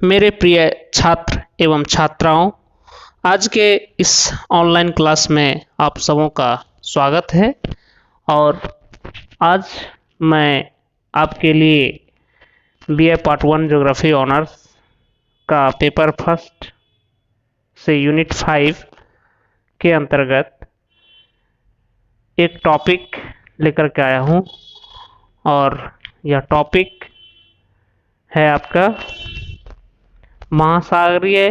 मेरे प्रिय छात्र एवं छात्राओं, आज के इस ऑनलाइन क्लास में आप सबों का स्वागत है। और आज मैं आपके लिए बीए पार्ट 1 ज्योग्राफी ऑनर्स का पेपर फर्स्ट से यूनिट 5 के अंतर्गत एक टॉपिक लेकर के आया हूँ और यह टॉपिक है आपका महासागरीय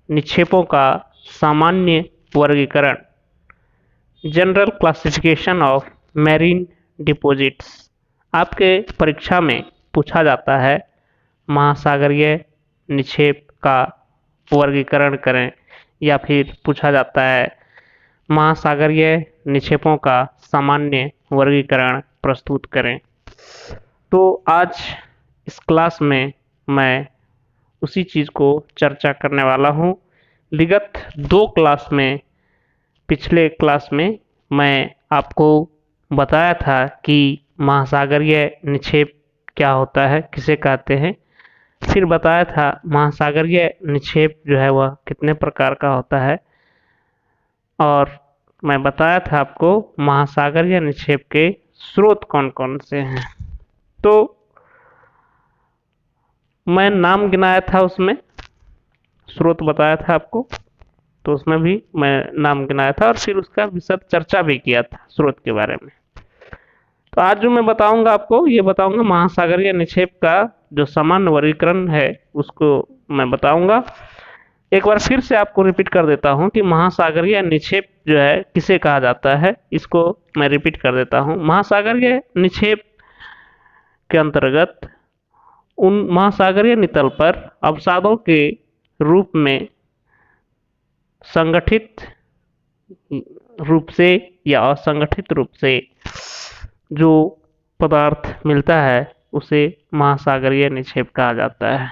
निक्षेपों का सामान्य वर्गीकरण, general classification of marine deposits. आपके परीक्षा में पूछा जाता है महासागरीय निक्षेप का वर्गीकरण करें, या फिर पूछा जाता है महासागरीय निक्षेपों का सामान्य वर्गीकरण प्रस्तुत करें। तो आज इस क्लास में मैं उसी चीज़ को चर्चा करने वाला हूँ। विगत 2 क्लास में, पिछले क्लास में मैं आपको बताया था कि महासागरीय निक्षेप क्या होता है, किसे कहते हैं। फिर बताया था महासागरीय निक्षेप जो है वह कितने प्रकार का होता है, और मैं बताया था आपको महासागरीय निक्षेप के स्रोत कौन कौन से हैं। तो मैं नाम गिनाया था, उसमें स्रोत बताया था आपको, तो उसमें भी मैं नाम गिनाया था और फिर उसका विशद चर्चा भी किया था स्रोत के बारे में। तो आज जो मैं बताऊंगा आपको, ये बताऊंगा महासागरीय निक्षेप का जो सामान्य वर्गीकरण है उसको मैं बताऊंगा। एक बार फिर से आपको रिपीट कर देता हूं कि महासागरीय निक्षेप जो है किसे कहा जाता है, इसको मैं रिपीट कर देता हूं। महासागरीय निक्षेप के अंतर्गत उन महासागरीय नितल पर अवसादों के रूप में संगठित रूप से या असंगठित रूप से जो पदार्थ मिलता है उसे महासागरीय निक्षेप कहा जाता है।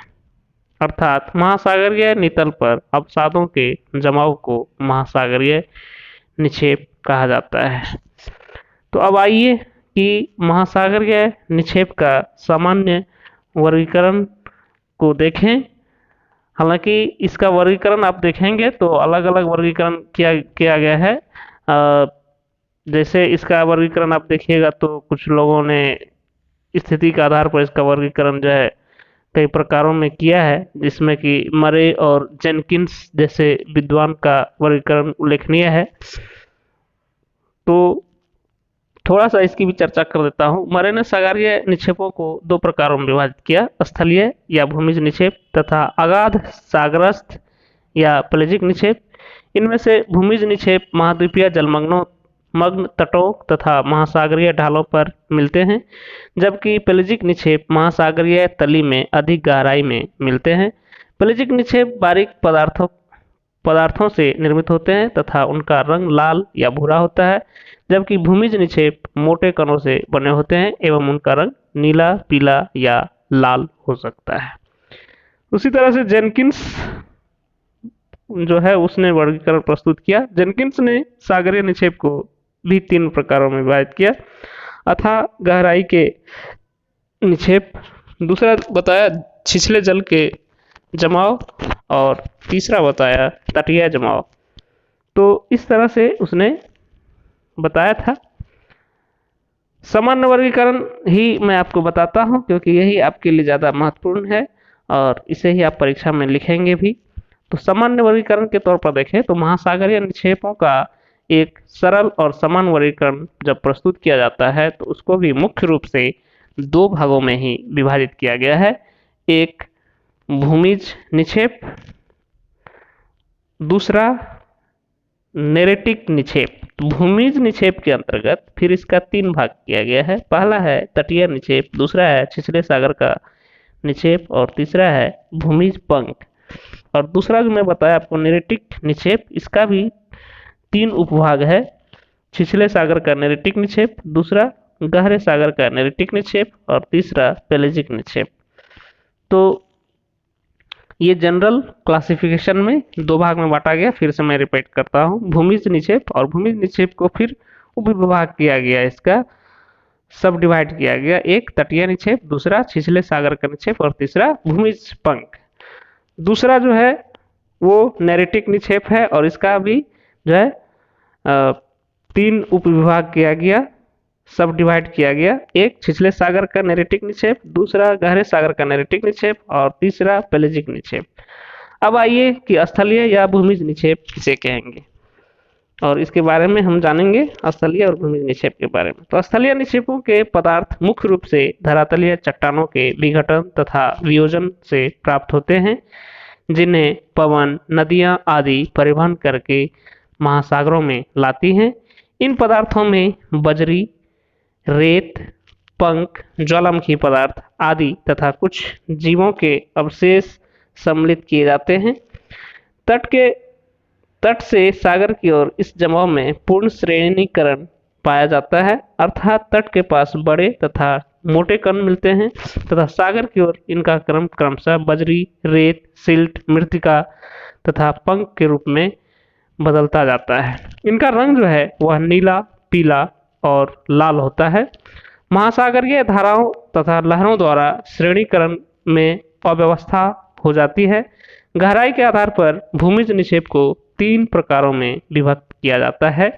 अर्थात महासागरीय नितल पर अवसादों के जमाव को महासागरीय निक्षेप कहा जाता है। तो अब आइए कि महासागरीय निक्षेप का सामान्य वर्गीकरण को देखें। हालांकि इसका वर्गीकरण आप देखेंगे तो अलग अलग वर्गीकरण किया गया है। जैसे इसका वर्गीकरण आप देखिएगा तो कुछ लोगों ने स्थिति के आधार पर इसका वर्गीकरण जो है कई प्रकारों में किया है, जिसमें कि मरे और जेनकिंस जैसे विद्वान का वर्गीकरण उल्लेखनीय है। तो थोड़ा सा इसकी भी चर्चा कर देता हूँ। मरे ने सागरीय निक्षेपों को 2 प्रकारों में विभाजित किया, स्थलीय या भूमिज निक्षेप तथा अगाध सागरस्थ या पेलेजिक निक्षेप। इनमें से भूमिज निक्षेप महाद्वीपीय जलमग्न तटों तथा महासागरीय ढालों पर मिलते हैं, जबकि पेलेजिक निक्षेप महासागरीय तली में अधिक गहराई में मिलते हैं। पेलेजिक निक्षेप बारीक पदार्थों से निर्मित होते हैं तथा उनका रंग लाल या भूरा होता है, जबकि भूमिज निक्षेप मोटे कणों से बने होते हैं एवं उनका रंग नीला, पीला या लाल हो सकता है। उसी तरह से जेनकिंस जो है उसने वर्गीकरण प्रस्तुत किया। जेनकिंस ने सागरीय निक्षेप को भी 3 प्रकारों में विभाजित किया। अथाह गहराई के निक्षेप, दूसरा बताया छिछले जल के जमाव, और तीसरा बताया तटीय जमाव। तो इस तरह से उसने बताया था। सामान्य वर्गीकरण ही मैं आपको बताता हूं क्योंकि यही आपके लिए ज़्यादा महत्वपूर्ण है और इसे ही आप परीक्षा में लिखेंगे भी। तो सामान्य वर्गीकरण के तौर पर देखें तो महासागरीय निक्षेपों का एक सरल और समान वर्गीकरण जब प्रस्तुत किया जाता है तो उसको भी मुख्य रूप से 2 भागों में ही विभाजित किया गया है। एक भूमिज निक्षेप, दूसरा नेरेटिक निक्षेप। भूमिज निक्षेप के अंतर्गत फिर इसका 3 भाग किया गया है। पहला है तटीय निक्षेप, दूसरा है छिछले सागर का निक्षेप और तीसरा है भूमिज पंख। और दूसरा जो मैं बताया आपको नेरेटिक निक्षेप, इसका भी 3 उपभाग है। छिछले सागर का नेरेटिक निक्षेप, दूसरा गहरे सागर का नेरेटिक निक्षेप और तीसरा पेलेजिक निक्षेप। तो ये जनरल क्लासिफिकेशन में 2 भाग में बांटा गया। फिर से मैं रिपीट करता हूँ, भूमिज निक्षेप और भूमिज निक्षेप को फिर उपविभाग किया गया, इसका सब डिवाइड किया गया। एक तटीय निक्षेप, दूसरा छिछले सागर का निक्षेप और तीसरा भूमिज पंख। दूसरा जो है वो नैरेटिक निक्षेप है और इसका भी जो है अ, 3 उपविभाग किया गया, सब डिवाइड किया गया। एक छिछले सागर का नैरेटिक निक्षेप, दूसरा गहरे सागर का नैरेटिक निक्षेप और तीसरा पेलेजिक निक्षेप। अब आइए कि स्थलीय या भूमिज निक्षेप किसे कहेंगे और इसके बारे में हम जानेंगे, स्थलीय और भूमिज निक्षेप के बारे में। तो स्थलीय निक्षेपों के पदार्थ मुख्य रूप से धरातलीय चट्टानों के विघटन तथा वियोजन से प्राप्त होते हैं, जिन्हें पवन, नदियां आदि परिवहन करके महासागरों में लाती हैं। इन पदार्थों में बजरी, रेत, पंख, ज्वालामुखी पदार्थ आदि तथा कुछ जीवों के अवशेष सम्मिलित किए जाते हैं। तट के तट से सागर की ओर इस जमाव में पूर्ण श्रेणीकरण पाया जाता है, अर्थात तट के पास बड़े तथा मोटे कण मिलते हैं तथा सागर की ओर इनका क्रम क्रमशः बजरी, रेत, सिल्ट, मृत्तिका तथा पंख के रूप में बदलता जाता है। इनका रंग जो है वह नीला, पीला और लाल होता है। महासागरीय धाराओं तथा लहरों द्वारा श्रेणीकरण में अव्यवस्था हो जाती है। गहराई के आधार पर भूमिज निक्षेप को 3 प्रकारों में विभक्त किया जाता है।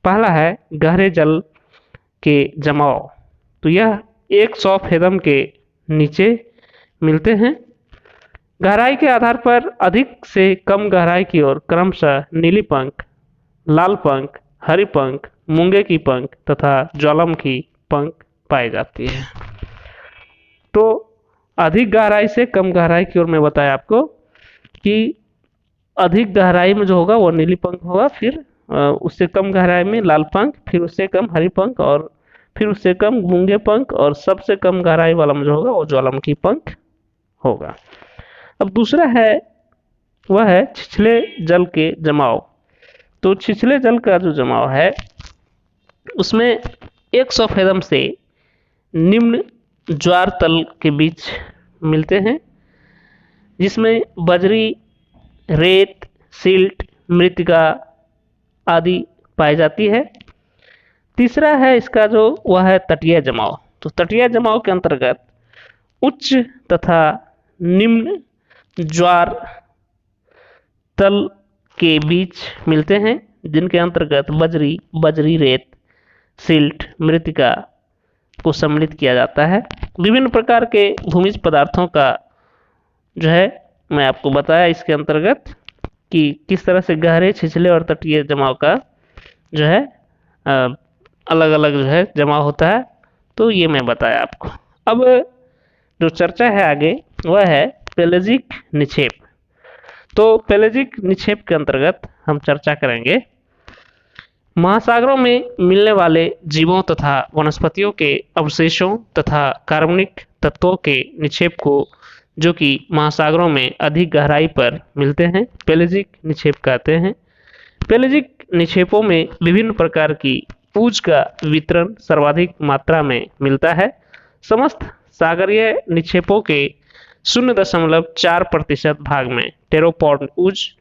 पहला है गहरे जल के जमाव, तो यह 100 फेदम के नीचे मिलते हैं। गहराई के आधार पर अधिक से कम गहराई की ओर क्रमशः नीली पंख, लाल पंख, हरी पंख, मूंगे की पंख तथा ज्वालामुखी पंख पाई जाती है। तो अधिक गहराई से कम गहराई की ओर मैं बताया आपको कि अधिक गहराई में जो होगा वो नीली पंख होगा, फिर उससे कम गहराई में लाल पंख, फिर उससे कम हरी पंख और फिर उससे कम मूंगे पंख और सबसे कम गहराई वाला में जो होगा वो ज्वालामुखी पंख होगा। अब दूसरा है वह है छिछले जल के जमाव। तो छिछले जल का जो जमाव है उसमें 100 फेदम से निम्न ज्वार तल के बीच मिलते हैं, जिसमें बजरी, रेत, सिल्ट, मृत्तिका आदि पाई जाती है। तीसरा है इसका जो वह है तटीय जमाव। तो तटीय जमाव के अंतर्गत उच्च तथा निम्न ज्वार तल के बीच मिलते हैं, जिनके अंतर्गत बजरी, रेत, सिल्ट, मृत्तिका को सम्मिलित किया जाता है। विभिन्न प्रकार के भूमिज पदार्थों का जो है मैं आपको बताया इसके अंतर्गत कि किस तरह से गहरे, छिछले और तटीय जमाव का जो है अलग अलग जो है जमाव होता है, तो ये मैं बताया आपको। अब जो चर्चा है आगे वह है पेलेजिक निक्षेप। तो पेलेजिक निक्षेप के अंतर्गत हम चर्चा करेंगे महासागरों में मिलने वाले जीवों तथा वनस्पतियों के अवशेषों तथा कार्बनिक तत्वों के निक्षेप को, जो कि महासागरों में अधिक गहराई पर मिलते हैं, पेलेजिक निक्षेप कहते हैं। पेलेजिक निक्षेपों में विभिन्न प्रकार की पूज का वितरण सर्वाधिक मात्रा में मिलता है। समस्त सागरीय निक्षेपों के 0.4% भाग में टेरोपॉड ऊज,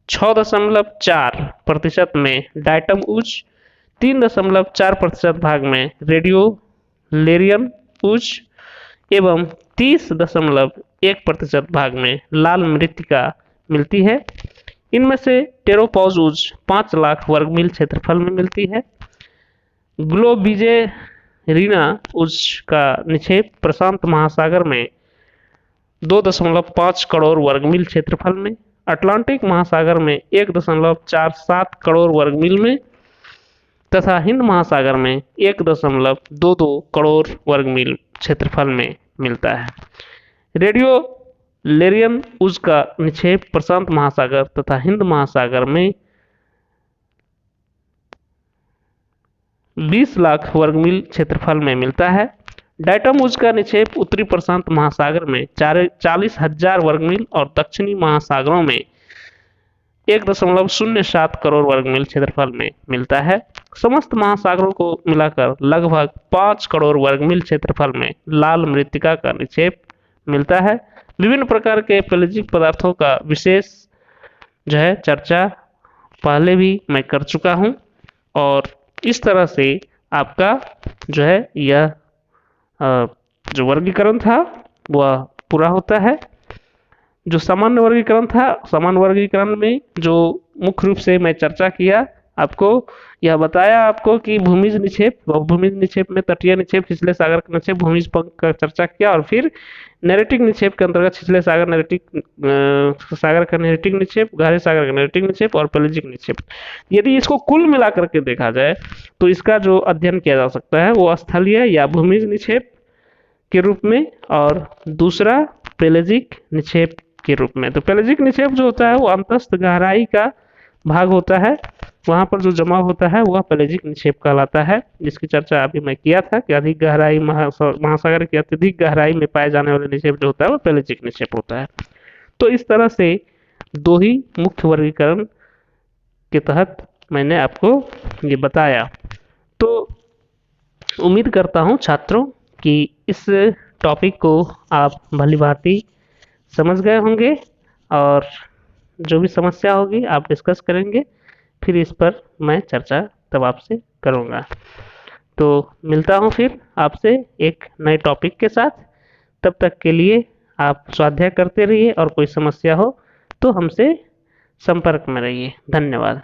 6.4% में डाइटम ऊज, 3.4% भाग में रेडियोलेरियन ऊज एवं 30.1% भाग में लाल मृत्तिका मिलती है। इनमें से टेरोपॉज ऊज 5 लाख वर्ग मील क्षेत्रफल में मिलती है। ग्लोबिजेरिना ऊज का निक्षेप प्रशांत महासागर में 2.5 करोड़ वर्ग मील क्षेत्रफल में, अटलांटिक महासागर में 1.47 करोड़ वर्ग मील में तथा हिंद महासागर में 1.22 करोड़ वर्ग मील क्षेत्रफल में मिलता है। रेडियोलेरियन ऊज का निक्षेप प्रशांत महासागर तथा हिंद महासागर में 20 लाख वर्ग मील क्षेत्रफल में मिलता है। डाइटम ऊज का निक्षेप उत्तरी प्रशांत महासागर में 40,000 वर्ग मील और दक्षिणी महासागरों में 1.07 करोड़ वर्ग मील क्षेत्रफल में मिलता है। समस्त महासागरों को मिलाकर लगभग 5 करोड़ वर्ग मील क्षेत्रफल में लाल मृत्तिका का निक्षेप मिलता है। विभिन्न प्रकार के पेलेजिक पदार्थों का विशेष जो है चर्चा पहले भी मैं कर चुका हूं और इस तरह से आपका जो है यह जो वर्गीकरण था वह पूरा होता है। जो सामान्य वर्गीकरण था, सामान्य वर्गीकरण में जो मुख्य रूप से मैं चर्चा किया, आपको यह बताया आपको कि भूमिज निक्षेप, भूमिज निक्षेप में तटीय निक्षेप, छिछले सागर का निक्षेप, भूमिज पंख का चर्चा किया, और फिर नेरेटिक निक्षेप के अंतर्गत छिछले सागर सागर का नेरेटिक निक्षेप, गहरे सागर का नेरेटिक निक्षेप और पेलजिक निक्षेप। यदि इसको कुल मिला करके देखा जाए तो इसका जो अध्ययन किया जा सकता है वो स्थलीय या भूमिज निक्षेप के रूप में, और दूसरा पेलजिक निक्षेप के रूप में। तो पेलजिक निक्षेप जो होता है वो अंतस्थ गहराई का भाग होता है, वहाँ पर जो जमा होता है वह पेलजिक निक्षेप कहलाता है, जिसकी चर्चा अभी मैं किया था कि अधिक गहराई, महासागर की अत्यधिक गहराई में पाए जाने वाले निक्षेप जो होता है वो पेलजिक निक्षेप होता है। तो इस तरह से दो ही मुख्य वर्गीकरण के तहत मैंने आपको ये बताया। तो उम्मीद करता हूँ छात्रों कि इस टॉपिक को आप भली भांति समझ गए होंगे, और जो भी समस्या होगी आप डिस्कस करेंगे, फिर इस पर मैं चर्चा तब आपसे करूँगा। तो मिलता हूँ फिर आपसे एक नए टॉपिक के साथ। तब तक के लिए आप स्वाध्याय करते रहिए, और कोई समस्या हो तो हमसे संपर्क में रहिए। धन्यवाद।